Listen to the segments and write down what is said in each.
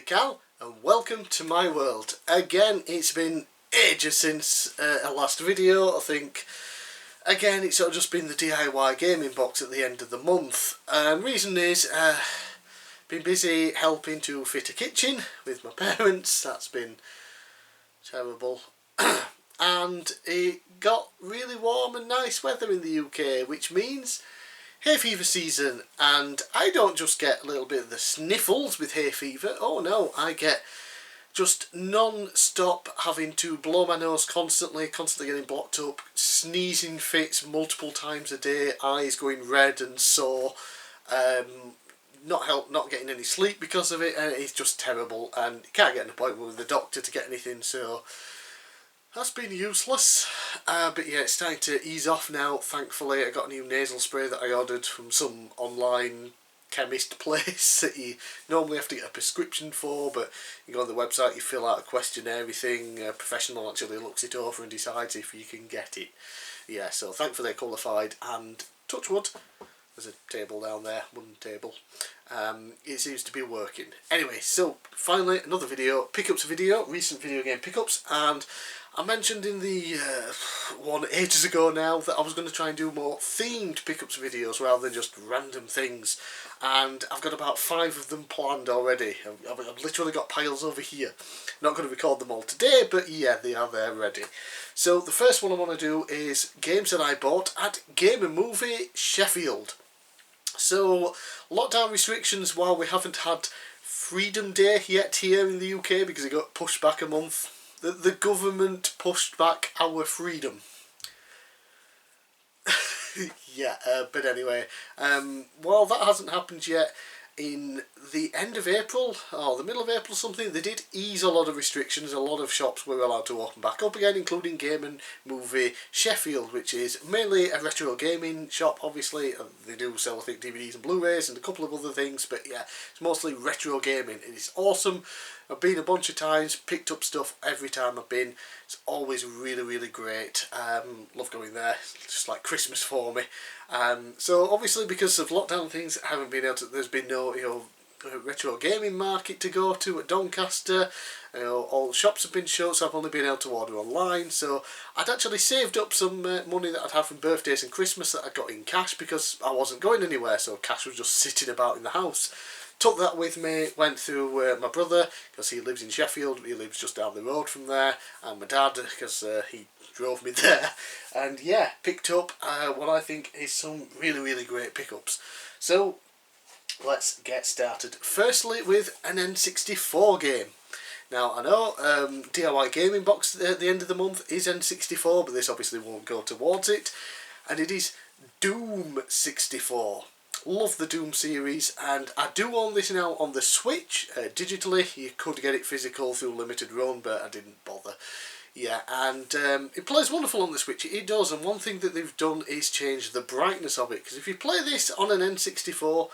bigcal, and welcome to my world. Again, it's been ages since our last video. I think again it's sort of just been the DIY gaming box at the end of the month. Reason is been busy helping to fit a kitchen with my parents. That's been terrible. And it got really warm and nice weather in the UK, which means hay fever season, and I don't just get a little bit of the sniffles with hay fever. Oh no, I get just non-stop having to blow my nose constantly getting blocked up, sneezing fits multiple times a day, eyes going red and sore, not getting any sleep because of it, and it's just terrible, and you can't get an appointment with the doctor to get anything, so that's been useless. But yeah, it's starting to ease off now, thankfully. I got a new nasal spray that I ordered from some online chemist place that you normally have to get a prescription for, but you go on the website, you fill out a questionnaire, everything. A professional actually looks it over and decides if you can get it. Yeah, so thankfully I qualified, and touch wood, there's a table down there, wooden table. It seems to be working. Anyway, so finally another video, pickups video, recent video game pickups, and I mentioned in the one ages ago now that I was going to try and do more themed pickups videos rather than just random things, and I've got about 5 of them planned already. I've literally got piles over here. Not going to record them all today, but yeah, they are there ready. So the first one I want to do is games that I bought at Game and Movie Sheffield. So lockdown restrictions, while we haven't had Freedom Day yet here in the UK because it got pushed back a month, the government pushed back our freedom. Yeah, but anyway, while that hasn't happened yet, in the end of April, or the middle of April something, they did ease a lot of restrictions. A lot of shops were allowed to open back up again, including Game and Movie Sheffield, which is mainly a retro gaming shop, obviously. They do sell, I think, DVDs and Blu-rays and a couple of other things, but yeah, it's mostly retro gaming. It is awesome. I've been a bunch of times, picked up stuff every time I've been. It's always really, really great. Love going there. It's just like Christmas for me. So obviously because of lockdown things, I haven't been able to, there's been no, retro gaming market to go to at Doncaster. All shops have been shut, so I've only been able to order online. So I'd actually saved up some money that I'd had from birthdays and Christmas that I got in cash because I wasn't going anywhere, so cash was just sitting about in the house. Took that with me, went through my brother, because he lives in Sheffield, he lives just down the road from there, and my dad, because he drove me there, and yeah, picked up what I think is some really, really great pickups. So let's get started. Firstly with an N64 game. Now I know DIY gaming box at the end of the month is N64, but this obviously won't go towards it, and it is Doom 64. Love the Doom series, and I do own this now on the Switch digitally. You could get it physical through limited run, but I didn't bother. Yeah, and it plays wonderful on the Switch, it does, and one thing that they've done is change the brightness of it, because if you play this on an N64,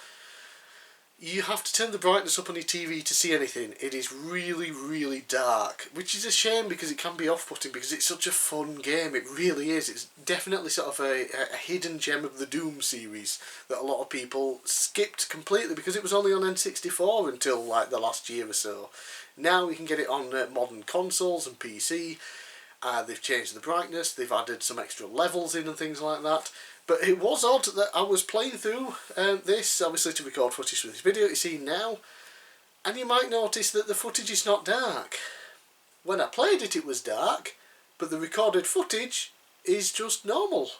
you have to turn the brightness up on your TV to see anything. It is really, really dark, which is a shame because it can be off-putting because it's such a fun game. It really is. It's definitely sort of a hidden gem of the Doom series that a lot of people skipped completely because it was only on N64 until like the last year or so. Now you can get it on modern consoles and PC. They've changed the brightness, they've added some extra levels in and things like that. But it was odd that I was playing through this, obviously to record footage for this video you see now, and you might notice that the footage is not dark. When I played it, it was dark, but the recorded footage is just normal.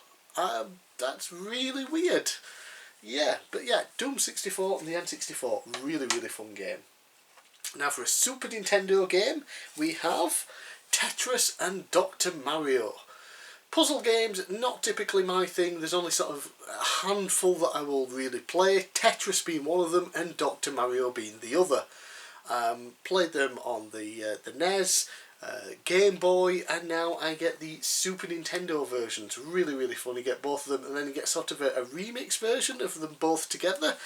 That's really weird. Yeah, but yeah, Doom 64 and the N64, really, really fun game. Now for a Super Nintendo game, we have Tetris and Dr. Mario. Puzzle games, not typically my thing. There's only sort of a handful that I will really play, Tetris being one of them and Dr. Mario being the other. Played them on the NES, Game Boy, and now I get the Super Nintendo versions. Really, really fun. You get both of them, and then you get sort of a remix version of them both together,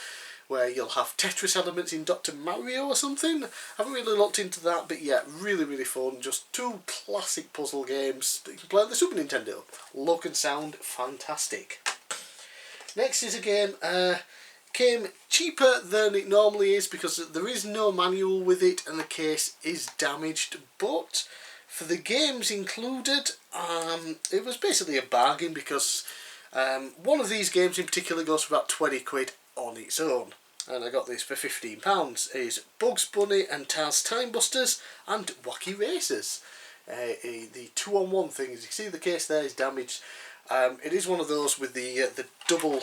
where you'll have Tetris elements in Dr. Mario or something. I haven't really looked into that, but yeah, really, really fun. Just 2 classic puzzle games that you can play on the Super Nintendo. Look and sound fantastic. Next is a game Came cheaper than it normally is because there is no manual with it and the case is damaged, but for the games included, it was basically a bargain because one of these games in particular goes for about 20 quid on its own, and I got this for £15. Is Bugs Bunny and Taz Time Busters and Wacky Racers. The 2-on-1 thing, as you see the case there is damaged. It is one of those with the double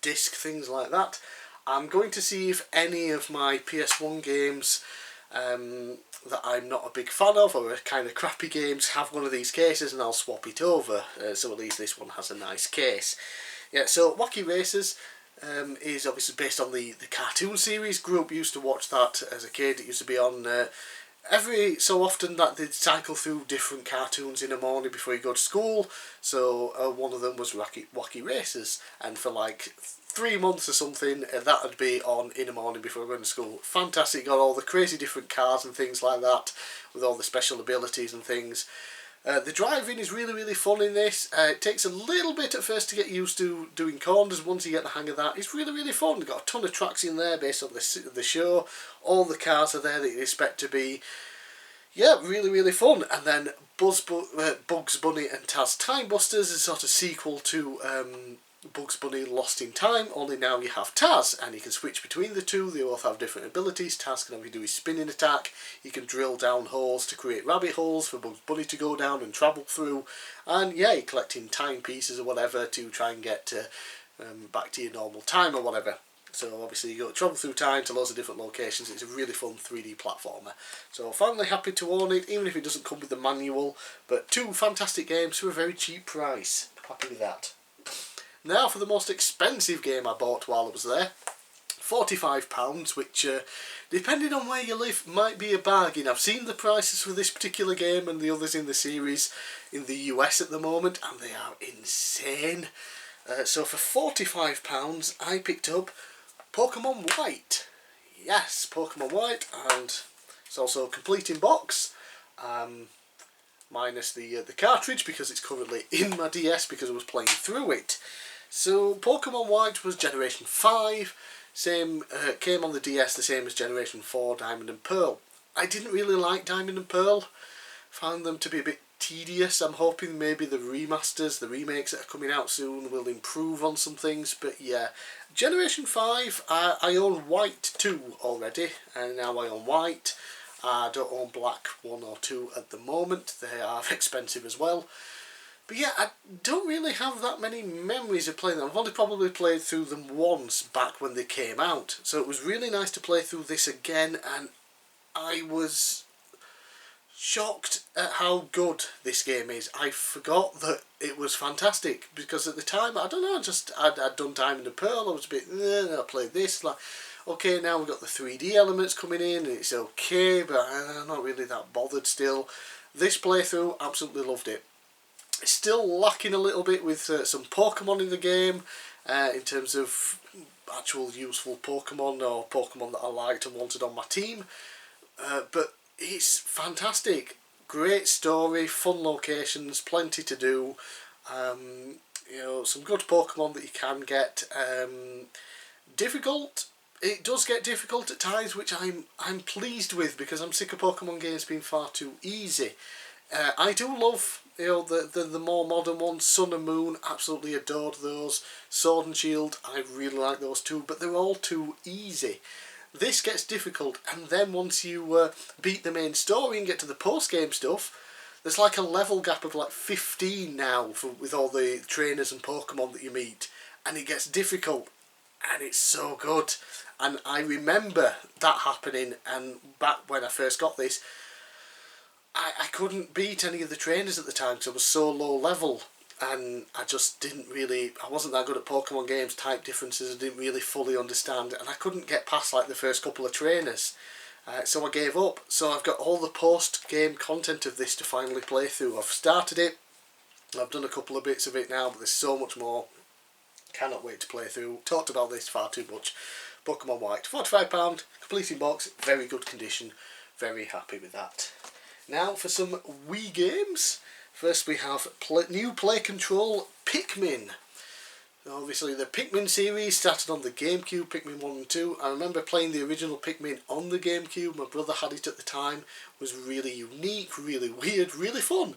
disc things like that. I'm going to see if any of my PS1 games that I'm not a big fan of, or kind of crappy games, have one of these cases, and I'll swap it over, so at least this one has a nice case. Yeah, so Wacky Racers is obviously based on the cartoon series. Grew up, used to watch that as a kid. It used to be on every so often that they'd cycle through different cartoons in the morning before you go to school. So one of them was Wacky Racers, and for like 3 months or something, that would be on in the morning before going to school. Fantastic, got all the crazy different cars and things like that, with all the special abilities and things. The driving is really fun in this. It takes a little bit at first to get used to doing corners. Once you get the hang of that, it's really fun. Got a ton of tracks in there based on the show. All the cars are there that you expect to be. Yeah, really fun. And then Bugs Bunny and Taz Time Busters is a sort of sequel to Bugs Bunny Lost in Time, only now you have Taz, and you can switch between the two. They both have different abilities. Taz can obviously do his spinning attack. He can drill down holes to create rabbit holes for Bugs Bunny to go down and travel through. And yeah, you're collecting timepieces or whatever to try and get back to your normal time or whatever. So obviously you go travel through time to loads of different locations. It's a really fun 3D platformer. So finally happy to own it, even if it doesn't come with the manual. But 2 fantastic games for a very cheap price. Happy with that. Now for the most expensive game I bought while I was there. £45, which depending on where you live might be a bargain. I've seen the prices for this particular game and the others in the series in the US at the moment, and they are insane. So for £45 I picked up Pokemon White. Yes, Pokemon White, and it's also a complete in box. Minus the cartridge, because it's currently in my DS because I was playing through it. So Pokemon White was Generation 5, same came on the DS the same as Generation 4 Diamond and Pearl. I didn't really like Diamond and Pearl, found them to be a bit tedious. I'm hoping maybe the remasters, the remakes that are coming out soon will improve on some things, but yeah. Generation 5, I own White 2 already, and now I own White. I don't own Black 1 or 2 at the moment. They are expensive as well. But yeah, I don't really have that many memories of playing them. I've only probably played through them once back when they came out. So it was really nice to play through this again, and I was shocked at how good this game is. I forgot that it was fantastic, because at the time, I don't know, I'd done Diamond and Pearl. I was a bit, I played this, like, okay, now we've got the 3D elements coming in, and it's okay, but I'm not really that bothered still. This playthrough, absolutely loved it. It's still lacking a little bit with some Pokemon in the game, in terms of actual useful Pokemon, or Pokemon that I liked and wanted on my team. But it's fantastic. Great story, fun locations, plenty to do. You know, some good Pokemon that you can get. Difficult. It does get difficult at times, which I'm pleased with, because I'm sick of Pokemon games being far too easy. I do love, you know, the more modern ones. Sun and Moon, absolutely adored those. Sword and Shield, I really like those too, but they're all too easy. This gets difficult, and then once you beat the main story and get to the post-game stuff, there's like a level gap of like 15 now with all the trainers and Pokemon that you meet, and it gets difficult, and it's so good. And I remember that happening, and back when I first got this, I couldn't beat any of the trainers at the time because I was so low level, and I just didn't really, I wasn't that good at Pokemon games. Type differences I didn't really fully understand, and I couldn't get past like the first couple of trainers, so I gave up. So I've got all the post-game content of this to finally play through. I've started it, I've done a couple of bits of it now, but there's so much more. Cannot wait to play through. Talked about this far too much. Pokemon White, £45, complete in box, very good condition, very happy with that. Now for some Wii games. First we have new play control Pikmin. Obviously the Pikmin series started on the GameCube, Pikmin 1 and 2. I remember playing the original Pikmin on the GameCube. My brother had it at the time. It was really unique, really weird, really fun.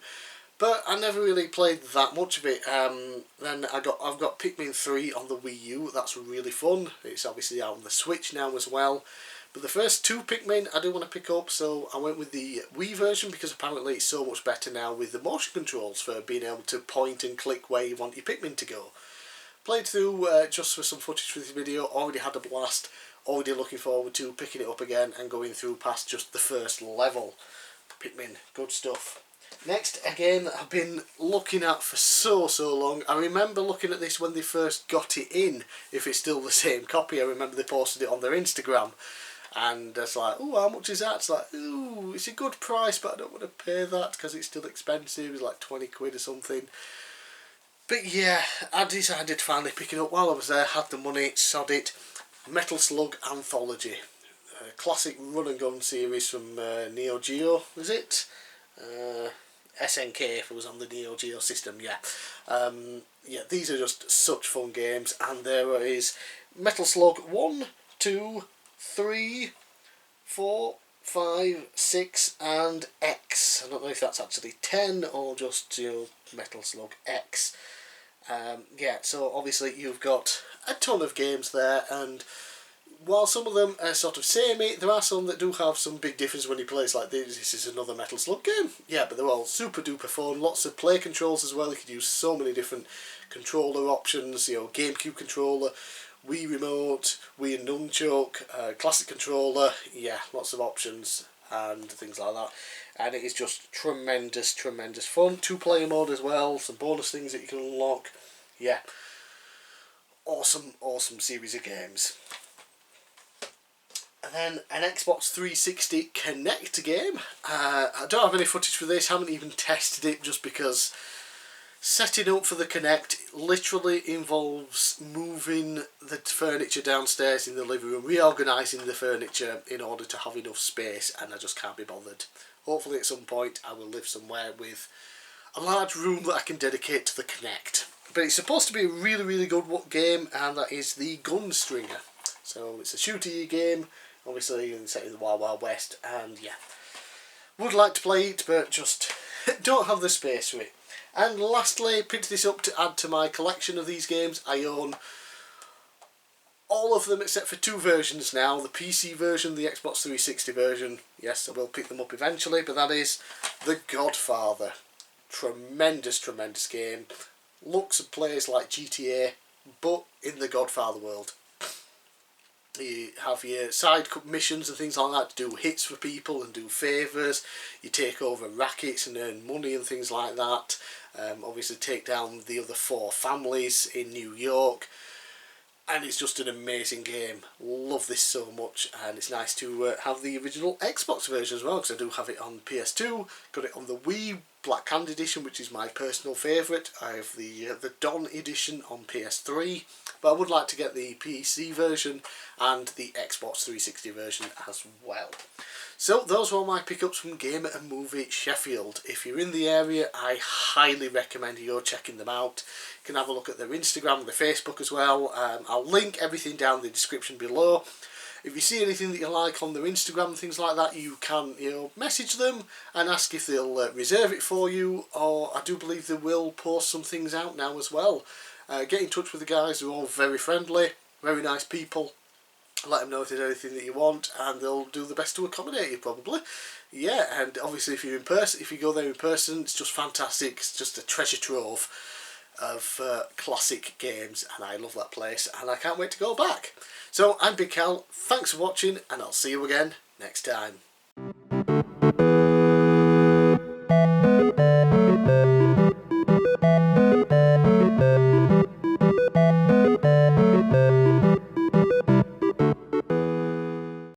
But I never really played that much of it. Then I've got Pikmin 3 on the Wii U. That's really fun. It's obviously out on the Switch now as well. But the first two Pikmin I do want to pick up, so I went with the Wii version because apparently it's so much better now with the motion controls for being able to point and click where you want your Pikmin to go. Played through just for some footage for this video, already had a blast, already looking forward to picking it up again and going through past just the first level. Pikmin, good stuff. Next, a game that I've been looking at for so long. I remember looking at this when they first got it in, if it's still the same copy. I remember they posted it on their Instagram. And it's like, oh, how much is that? It's like, ooh, it's a good price, but I don't want to pay that because it's still expensive. It's like 20 quid or something. But yeah, I decided to finally pick it up while I was there, had the money, sod it. Metal Slug Anthology. A classic run and gun series from Neo Geo, was it? SNK if it was on the Neo Geo system, yeah. Yeah, these are just such fun games, and there is Metal Slug 1, 2, 3, 4, 5, 6 and X. I don't know if that's actually 10 or just, you know, Metal Slug X. Yeah, so obviously you've got a ton of games there, and while some of them are sort of samey, there are some that do have some big difference when you play. It's like this is another Metal Slug game. Yeah, but they're all super duper fun. Lots of play controls as well. You could use so many different controller options. You know, GameCube controller, Wii remote, Wii and nunchuck, classic controller. Yeah, lots of options and things like that. And it is just tremendous fun. 2-player mode as well. Some bonus things that you can unlock. Yeah, awesome series of games. And then an Xbox 360 Kinect game. I don't have any footage for this, haven't even tested it just because setting up for the Kinect literally involves moving the furniture downstairs in the living room, reorganising the furniture in order to have enough space, and I just can't be bothered. Hopefully at some point I will live somewhere with a large room that I can dedicate to the Kinect. But it's supposed to be a really good game, and that is the Gunstringer. So it's a shooter game, obviously set in the Wild West, and yeah, would like to play it but just don't have the space for it. And lastly, picked this up to add to my collection of these games. I own all of them except for 2 versions now, the PC version, the Xbox 360 version. Yes, I will pick them up eventually, but that is the Godfather. Tremendous game. Looks and plays like GTA, but in the Godfather world. You have your side missions and things like that to do hits for people and do favours. You take over rackets and earn money and things like that. Obviously take down the other 4 families in New York. And it's just an amazing game. Love this so much, and it's nice to have the original Xbox version as well, because I do have it on PS2, got it on the Wii Black Hand Edition, which is my personal favourite. I have the Dawn Edition on PS3, but I would like to get the PC version and the Xbox 360 version as well. So those were all my pickups from Gamer and Movie Sheffield. If you're in the area, I highly recommend you go checking them out. You can have a look at their Instagram and their Facebook as well. I'll link everything down in the description below. If you see anything that you like on their Instagram and things like that, you can, you know, message them and ask if they'll reserve it for you, or I do believe they will post some things out now as well. Get in touch with the guys, they're all very friendly, very nice people. Let them know if there's anything that you want, and they'll do the best to accommodate you probably. Yeah, and obviously if you're in person, if you go there in person, it's just fantastic. It's just a treasure trove of classic games, and I love that place, and I can't wait to go back. So I'm bigcal, thanks for watching, and I'll see you again next time.